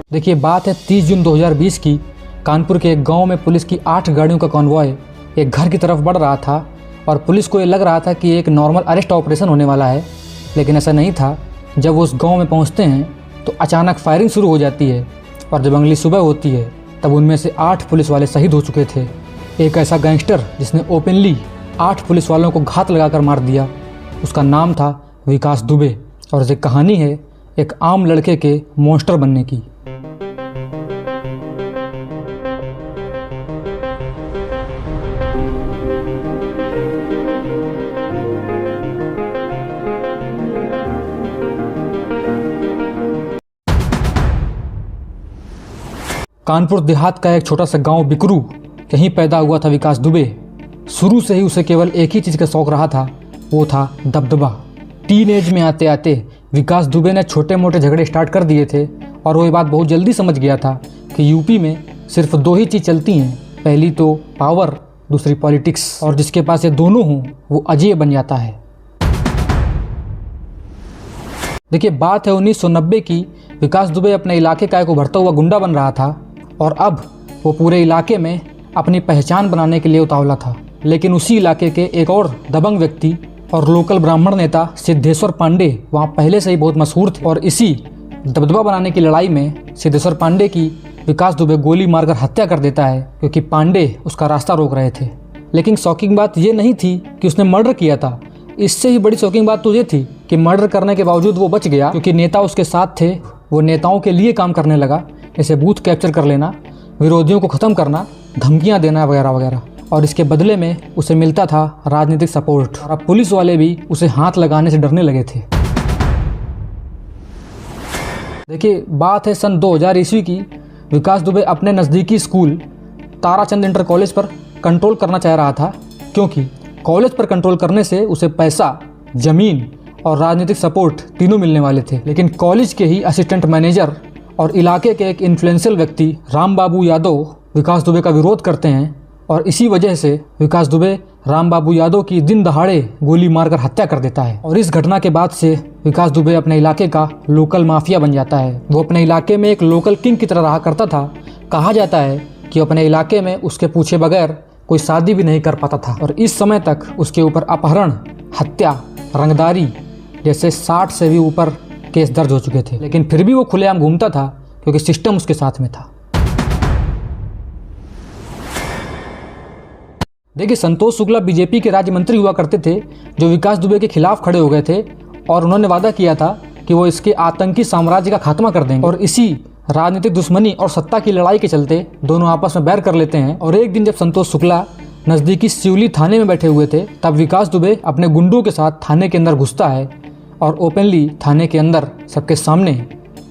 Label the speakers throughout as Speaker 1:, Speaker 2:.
Speaker 1: देखिए, बात है 30 जून 2020 की। कानपुर के एक गांव में पुलिस की 8 गाड़ियों का कॉन्वॉय एक घर की तरफ बढ़ रहा था और पुलिस को ये लग रहा था कि एक नॉर्मल अरेस्ट ऑपरेशन होने वाला है, लेकिन ऐसा नहीं था। जब वो उस गांव में पहुंचते हैं तो अचानक फायरिंग शुरू हो जाती है और जब अगली सुबह होती है तब उनमें से 8 पुलिस वाले शहीद हो चुके थे। एक ऐसा गैंगस्टर जिसने ओपनली 8 पुलिस वालों को घात लगाकर मार दिया, उसका नाम था विकास दुबे। और ये कहानी है एक आम लड़के के मॉन्स्टर बनने की। कानपुर देहात का एक छोटा सा गांव बिकरू, यहीं पैदा हुआ था विकास दुबे। शुरू से ही उसे केवल एक ही चीज़ का शौक रहा था, वो था दबदबा। टीन एज में आते आते विकास दुबे ने छोटे मोटे झगड़े स्टार्ट कर दिए थे और वो ये बात बहुत जल्दी समझ गया था कि यूपी में सिर्फ 2 ही चीज़ चलती हैं, पहली तो पावर, दूसरी पॉलिटिक्स, और जिसके पास ये दोनों हों वो अजय बन जाता है। देखिए, बात है 1990 की। विकास दुबे अपने इलाके का एक उभरता हुआ गुंडा बन रहा था और अब वो पूरे इलाके में अपनी पहचान बनाने के लिए उतावला था। लेकिन उसी इलाके के एक और दबंग व्यक्ति और लोकल ब्राह्मण नेता सिद्धेश्वर पांडे वहाँ पहले से ही बहुत मशहूर थे और इसी दबदबा बनाने की लड़ाई में सिद्धेश्वर पांडे की विकास दुबे गोली मारकर हत्या कर देता है, क्योंकि पांडे उसका रास्ता रोक रहे थे। लेकिन शॉकिंग बात ये नहीं थी कि उसने मर्डर किया था, इससे ही बड़ी शॉकिंग बात तो ये थी कि मर्डर करने के बावजूद वो बच गया, क्योंकि नेता उसके साथ थे। वो नेताओं के लिए काम करने लगा, जैसे बूथ कैप्चर कर लेना, विरोधियों को ख़त्म करना, धमकियां देना वगैरह वगैरह, और इसके बदले में उसे मिलता था राजनीतिक सपोर्ट। और अब पुलिस वाले भी उसे हाथ लगाने से डरने लगे थे। देखिए, बात है सन 2000 ईस्वी की। विकास दुबे अपने नज़दीकी स्कूल ताराचंद इंटर कॉलेज पर कंट्रोल करना चाह रहा था, क्योंकि कॉलेज पर कंट्रोल करने से उसे पैसा, ज़मीन और राजनीतिक सपोर्ट तीनों मिलने वाले थे। लेकिन कॉलेज के ही असिस्टेंट मैनेजर और इलाके के एक इन्फ्लुएंशियल व्यक्ति राम बाबू यादव विकास दुबे का विरोध करते हैं और इसी वजह से विकास दुबे राम बाबू यादव की दिन दहाड़े गोली मारकर हत्या कर देता है। और इस घटना के बाद से विकास दुबे अपने इलाके का लोकल माफिया बन जाता है। वो अपने इलाके में एक लोकल किंग की तरह रहा करता था। कहा जाता है कि अपने इलाके में उसके पूछे बगैर कोई शादी भी नहीं कर पाता था और इस समय तक उसके ऊपर अपहरण, हत्या, रंगदारी जैसे 60 से भी ऊपर केस दर्ज हो चुके थे। लेकिन फिर भी वो खुलेआम घूमता था, क्योंकि सिस्टम उसके साथ में था। देखिए, संतोष शुक्ला बीजेपी के राज्य मंत्री हुआ करते थे, जो विकास दुबे के खिलाफ खड़े हो गए थे और उन्होंने वादा किया था कि वो इसके आतंकी साम्राज्य का खात्मा कर देंगे। और इसी राजनीतिक दुश्मनी और सत्ता की लड़ाई के चलते दोनों आपस में बैर कर लेते हैं। और एक दिन जब संतोष शुक्ला नज़दीकी सिवली थाने में बैठे हुए थे, तब विकास दुबे अपने गुंडों के साथ थाने के अंदर घुसता है और ओपनली थाने के अंदर सबके सामने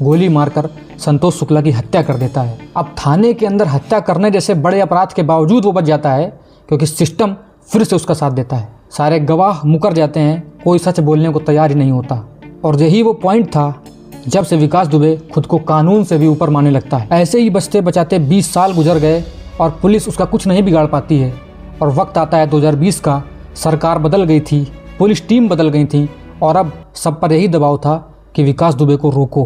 Speaker 1: गोली मारकर संतोष शुक्ला की हत्या कर देता है। अब थाने के अंदर हत्या करने जैसे बड़े अपराध के बावजूद वो बच जाता है, क्योंकि सिस्टम फिर से उसका साथ देता है। सारे गवाह मुकर जाते हैं, कोई सच बोलने को तैयार ही नहीं होता। और यही वो पॉइंट था जब से विकास दुबे खुद को कानून से भी ऊपर मानने लगता है। ऐसे ही बचते बचाते 20 साल गुजर गए और पुलिस उसका कुछ नहीं बिगाड़ पाती है। और वक्त आता है 2020 का। सरकार बदल गई थी, पुलिस टीम बदल गई थी और अब सब पर यही दबाव था कि विकास दुबे को रोको।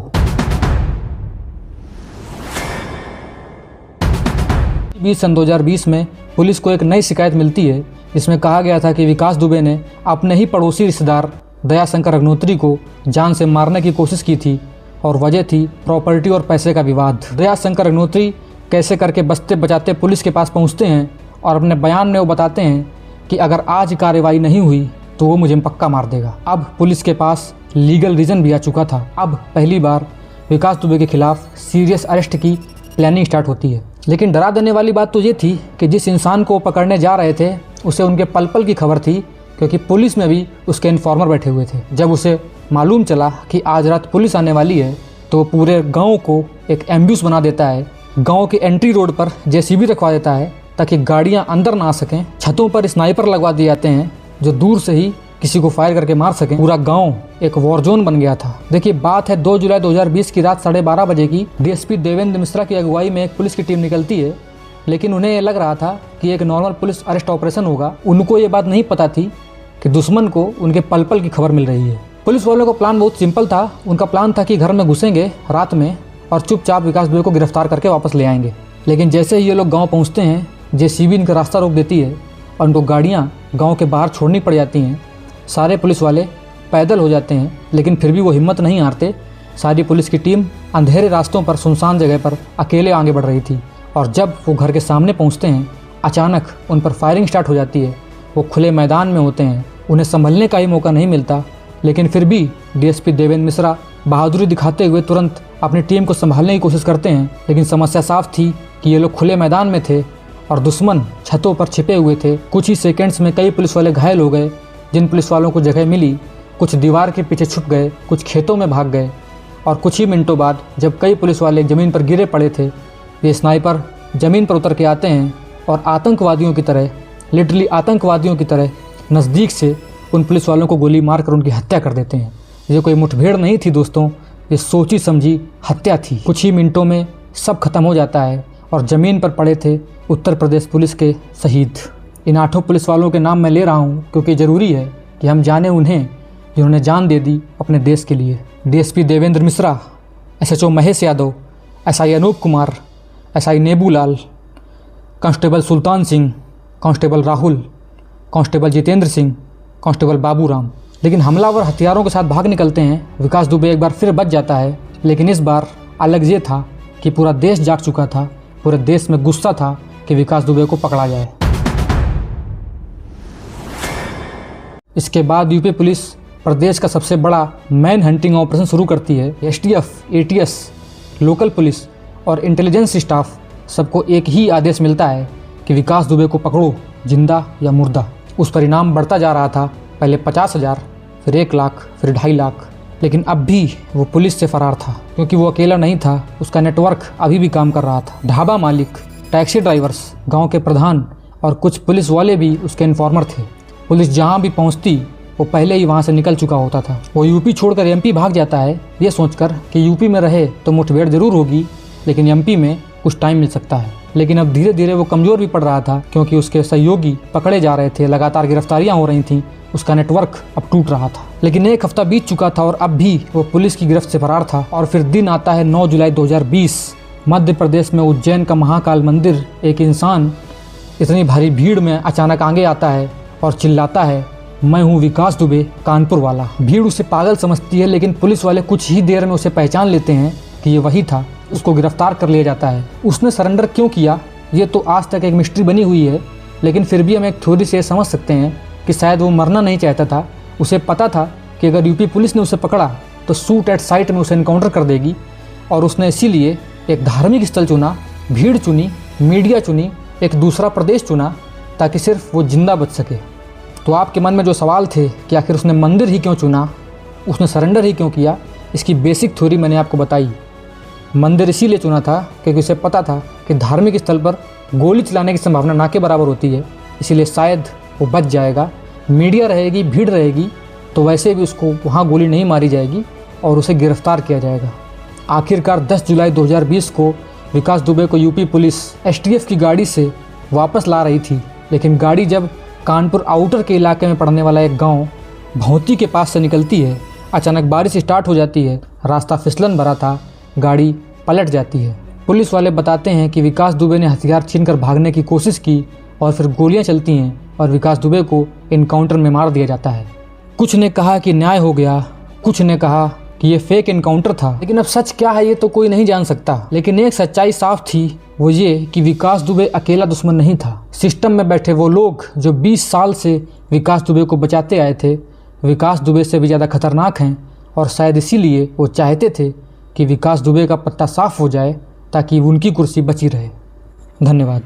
Speaker 1: 2020 में पुलिस को एक नई शिकायत मिलती है, जिसमें कहा गया था कि विकास दुबे ने अपने ही पड़ोसी रिश्तेदार दयाशंकर अग्नोत्री को जान से मारने की कोशिश की थी और वजह थी प्रॉपर्टी और पैसे का विवाद। दयाशंकर अग्नोत्री कैसे करके बचते बचाते पुलिस के पास पहुंचते हैं और अपने बयान में वो बताते हैं कि अगर आज कार्रवाई नहीं हुई तो वो मुझे पक्का मार देगा। अब पुलिस के पास लीगल रीज़न भी आ चुका था। अब पहली बार विकास दुबे के खिलाफ सीरियस अरेस्ट की प्लानिंग स्टार्ट होती है। लेकिन डरा देने वाली बात तो ये थी कि जिस इंसान को पकड़ने जा रहे थे उसे उनके पल पल की खबर थी, क्योंकि पुलिस में भी उसके इन्फॉर्मर बैठे हुए थे। जब उसे मालूम चला कि आज रात पुलिस आने वाली है तो पूरे गांव को एक एम्ब्यूस बना देता है। गांव के एंट्री रोड पर जेसीबी रखवा देता है ताकि गाड़ियां अंदर ना आ सकें। छतों पर स्नाइपर लगवा दिए जाते हैं जो दूर से ही किसी को फायर करके मार सकें। पूरा गांव एक वॉर जोन बन गया था। देखिए, बात है 2 जुलाई 2020 की रात 12:30 बजे की। डीएसपी देवेंद्र मिश्रा की अगुवाई में एक पुलिस की टीम निकलती है, लेकिन उन्हें ये लग रहा था कि एक नॉर्मल पुलिस अरेस्ट ऑपरेशन होगा। उनको ये बात नहीं पता थी कि दुश्मन को उनके पल पल की खबर मिल रही है। पुलिस वालों का प्लान बहुत सिंपल था। उनका प्लान था कि घर में घुसेंगे रात में और चुपचाप विकास दुबे को गिरफ्तार करके वापस ले आएंगे। लेकिन जैसे ही ये लोग गांव पहुंचते हैं, जेसीबी इनका रास्ता रोक देती है और उनको गाड़ियां गांव के बाहर छोड़नी पड़ जाती हैं। सारे पुलिस वाले पैदल हो जाते हैं, लेकिन फिर भी वो हिम्मत नहीं हारते। सारी पुलिस की टीम अंधेरे रास्तों पर सुनसान जगह पर अकेले आगे बढ़ रही थी और जब वो घर के सामने पहुंचते हैं, अचानक उन पर फायरिंग स्टार्ट हो जाती है। वो खुले मैदान में होते हैं, उन्हें संभलने का ही मौका नहीं मिलता, लेकिन फिर भी डीएसपी देवेंद्र मिश्रा बहादुरी दिखाते हुए तुरंत अपनी टीम को संभालने की कोशिश करते हैं। लेकिन समस्या साफ थी कि ये लोग खुले मैदान में थे और दुश्मन छतों पर छिपे हुए थे। कुछ ही सेकंड्स में कई पुलिस वाले घायल हो गए। जिन पुलिस वालों को जगह मिली, कुछ दीवार के पीछे छुप गए, कुछ खेतों में भाग गए और कुछ ही मिनटों बाद जब कई पुलिस वाले ज़मीन पर गिरे पड़े थे, ये स्नाइपर ज़मीन पर उतर के आते हैं और आतंकवादियों की तरह, लिटरली आतंकवादियों की तरह नज़दीक से उन पुलिस वालों को गोली मारकर उनकी हत्या कर देते हैं। ये कोई मुठभेड़ नहीं थी दोस्तों, ये सोची समझी हत्या थी। कुछ ही मिनटों में सब खत्म हो जाता है और ज़मीन पर पड़े थे उत्तर प्रदेश पुलिस के शहीद। इन 8 पुलिस वालों के नाम मैं ले रहा हूँ क्योंकि ज़रूरी है कि हम जाने उन्हें जिन्होंने जान दे दी अपने देश के लिए। DSP Devendra Mishra, SHO Mahesh Yadav, SI Anoop Kumar, SI Nebulal, constable Sultan Singh, constable Rahul, constable Jitendra Singh, constable Baburam. लेकिन हमलावर हथियारों के साथ भाग निकलते हैं। विकास दुबे एक बार फिर बच जाता है, लेकिन इस बार अलग ये था कि पूरा देश जाग चुका था। पूरे देश में गुस्सा था कि विकास दुबे को पकड़ा जाए। इसके बाद यूपी पुलिस प्रदेश का सबसे बड़ा मैन हंटिंग ऑपरेशन शुरू करती है। एसटीएफ, एटीएस, लोकल पुलिस और इंटेलिजेंस स्टाफ सबको एक ही आदेश मिलता है कि विकास दुबे को पकड़ो, जिंदा या मुर्दा। उस पर इनाम बढ़ता जा रहा था, पहले 50,000, फिर 1 लाख, फिर 2.5 लाख। लेकिन अब भी वो पुलिस से फरार था क्योंकि वो अकेला नहीं था, उसका नेटवर्क अभी भी काम कर रहा था। ढाबा मालिक, टैक्सी ड्राइवर्स, गांव के प्रधान और कुछ पुलिस वाले भी उसके इन्फॉर्मर थे। पुलिस जहां भी पहुंचती वो पहले ही वहां से निकल चुका होता था। वो यूपी छोड़कर एमपी भाग जाता है, ये सोचकर कि यूपी में रहे तो मुठभेड़ जरूर होगी, लेकिन एमपी में कुछ टाइम मिल सकता है। लेकिन अब धीरे धीरे वो कमज़ोर भी पड़ रहा था क्योंकि उसके सहयोगी पकड़े जा रहे थे, लगातार गिरफ्तारियां हो रही थीं, उसका नेटवर्क अब टूट रहा था। लेकिन 1 हफ्ता बीत चुका था और अब भी वो पुलिस की गिरफ्त से फरार था। और फिर दिन आता है 9 जुलाई 2020। मध्य प्रदेश में उज्जैन का महाकाल मंदिर, एक इंसान इतनी भारी भीड़ में अचानक आगे आता है और चिल्लाता है, मैं हूँ विकास दुबे, कानपुर वाला। भीड़ उसे पागल समझती है, लेकिन पुलिस वाले कुछ ही देर में उसे पहचान लेते हैं कि ये वही था। उसको गिरफ्तार कर लिया जाता है। उसने सरेंडर क्यों किया, ये तो आज तक एक मिस्ट्री बनी हुई है, लेकिन फिर भी हम एक थ्योरी से समझ सकते हैं कि शायद वो मरना नहीं चाहता था। उसे पता था कि अगर यूपी पुलिस ने उसे पकड़ा तो शूट एट साइट में उसे इनकाउंटर कर देगी, और उसने इसीलिए एक धार्मिक स्थल चुना, भीड़ चुनी, मीडिया चुनी, एक दूसरा प्रदेश चुना ताकि सिर्फ वो जिंदा बच सके। तो आपके मन में जो सवाल थे कि आखिर उसने मंदिर ही क्यों चुना, उसने सरेंडर ही क्यों किया, इसकी बेसिक थ्योरी मैंने आपको बताई। मंदिर इसीलिए चुना था क्योंकि उसे पता था कि धार्मिक स्थल पर गोली चलाने की संभावना ना के बराबर होती है, इसीलिए शायद वो बच जाएगा। मीडिया रहेगी, भीड़ रहेगी, तो वैसे भी उसको वहाँ गोली नहीं मारी जाएगी और उसे गिरफ्तार किया जाएगा। आखिरकार 10 जुलाई 2020 को विकास दुबे को यूपी पुलिस एसटीएफ की गाड़ी से वापस ला रही थी, लेकिन गाड़ी जब कानपुर आउटर के इलाके में पड़ने वाला एक गाँव भौती के पास से निकलती है, अचानक बारिश स्टार्ट हो जाती है, रास्ता फिसलन भरा था, गाड़ी पलट जाती है। पुलिस वाले बताते हैं कि विकास दुबे ने हथियार छीनकर भागने की कोशिश की और फिर गोलियां चलती हैं और विकास दुबे को इनकाउंटर में मार दिया जाता है। कुछ ने कहा कि न्याय हो गया, कुछ ने कहा कि ये फेक इनकाउंटर था, लेकिन अब सच क्या है ये तो कोई नहीं जान सकता। लेकिन एक सच्चाई साफ थी, वो ये कि विकास दुबे अकेला दुश्मन नहीं था। सिस्टम में बैठे वो लोग जो 20 साल से विकास दुबे को बचाते आए थे, विकास दुबे से भी ज़्यादा खतरनाक हैं, और शायद इसीलिए वो चाहते थे कि विकास दुबे का पत्ता साफ हो जाए ताकि उनकी कुर्सी बची रहे। धन्यवाद।